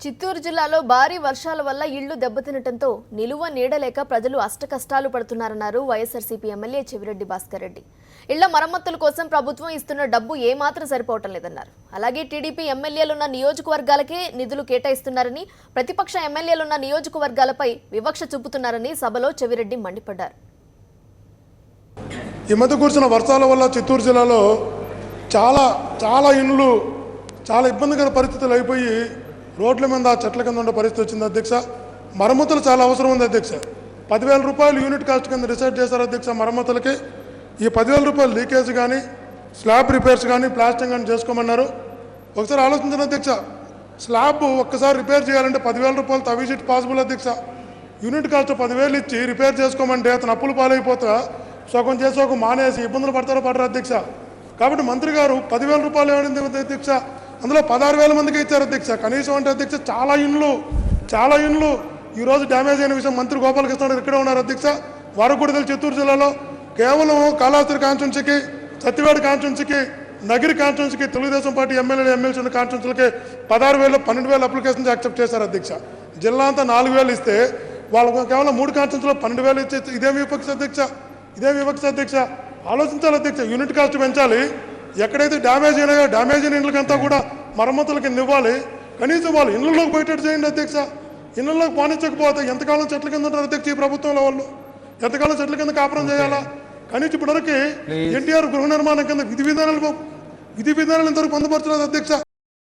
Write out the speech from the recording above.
చిత్తూరు జిల్లాలో భారీ వర్షాల వల్ల ఇళ్లు దెబ్బతినటంతో నిలువ నీడలేక ప్రజలు అష్టకష్టాలు పడుతున్నారన్నారు వైఎస్ఆర్సీపీ ఎమ్మెల్యే చెవిరెడ్డి భాస్కర్ రెడ్డి. ఇళ్ల మరమ్మతుల కోసం ప్రభుత్వం ఇస్తున్న డబ్బు ఏమాత్రం సరిపోవటం లేదన్నారు. అలాగే టీడీపీ ఎమ్మెల్యేలున్న నియోజకవర్గాలకే నిధులు కేటాయిస్తున్నారని, ప్రతిపక్ష ఎమ్మెల్యేలున్న నియోజకవర్గాలపై వివక్ష చూపుతున్నారని సభలో చెవిరెడ్డి మండిపడ్డారు. ఈ మధ్య కురిసిన వర్షాల వల్ల చిత్తూరు జిల్లాలో చాలా ఇండ్లు చాలా ఇబ్బందికర పరిస్థితులు అయిపోయి రోడ్ల మీద చెట్ల కింద ఉండే పరిస్థితి వచ్చింది అధ్యక్ష. మరమ్మతులు చాలా అవసరం ఉంది అధ్యక్ష. 10,000 రూపాయలు యూనిట్ కాస్ట్ కింద డిసైడ్ చేశారు అధ్యక్ష మరమ్మతులకి. ఈ 10,000 రూపాయలు లీకేజ్ కానీ స్లాబ్ రిపేర్స్ కానీ ప్లాస్టింగ్ కానీ చేసుకోమన్నారు. ఒకసారి ఆలోచించిన అధ్యక్ష, స్లాబ్ ఒక్కసారి రిపేర్ చేయాలంటే 10,000 రూపాయలు తవ్వి పాసిబుల్ అధ్యక్ష. యూనిట్ కాస్ట్ 10,000 ఇచ్చి రిపేర్ చేసుకోమంటే అతను అప్పులు పాలైపోతా సగం చేసి ఒక మానేసి ఇబ్బందులు పడతారో అధ్యక్ష. కాబట్టి మంత్రి గారు 10,000 రూపాయలు ఏమైంది అధ్యక్ష, అందులో 16,000 మందికి ఇచ్చారు అధ్యక్ష. కనీసం అంటే అధ్యక్ష చాలా ఇండ్లు ఈరోజు డ్యామేజ్ అయిన విషయం మంత్రి గోపాలకృష్ణ ఇక్కడే ఉన్నారు అధ్యక్ష. వారు కూడా తెలుసు చిత్తూరు జిల్లాలో కేవలం కాళహస్తి కాన్స్టిట్యున్సీకి, సత్యవేడ కాన్స్టిట్యున్సీకి, నగిరి కాన్స్టిట్యున్సీకి తెలుగుదేశం పార్టీ ఎమ్మెల్సీ ఉన్న కాన్స్టిట్యున్సీలకి 16,000 12,000 అప్లికేషన్స్ యాక్సెప్ట్ చేశారు అధ్యక్ష. జిల్లా అంతా 4,000 ఇస్తే వాళ్ళకు కేవలం 3 కాన్స్టిట్యున్సీలో 12,000 ఇచ్చే ఇదేమి వివక్ష అధ్యక్ష. ఆలోచించాలి అధ్యక్ష. యూనిట్ కాస్ట్ పెంచాలి. ఎక్కడైతే డ్యామేజ్ అయినాయో డ్యామేజ్ అయిన ఇండ్లకంతా కూడా మరమ్మతుల కింద ఇవ్వాలి. కనీసం వాళ్ళు ఇళ్లలోకి పోయేటట్టు చేయండి అధ్యక్ష. ఇళ్లలోకి పోనిచ్చకపోతే ఎంతకాలం చెట్ల కింద ఉంటారు అధ్యక్ష ఈ ప్రభుత్వంలో వాళ్ళు? ఎంతకాలం చెట్ల కింద కాపురం చేయాలా? కనీసం ఇప్పటివరకు ఎన్టీఆర్ గృహ నిర్మాణం కింద విధి విధానాలు ఇంతవరకు పొందుపరచలేదు అధ్యక్ష.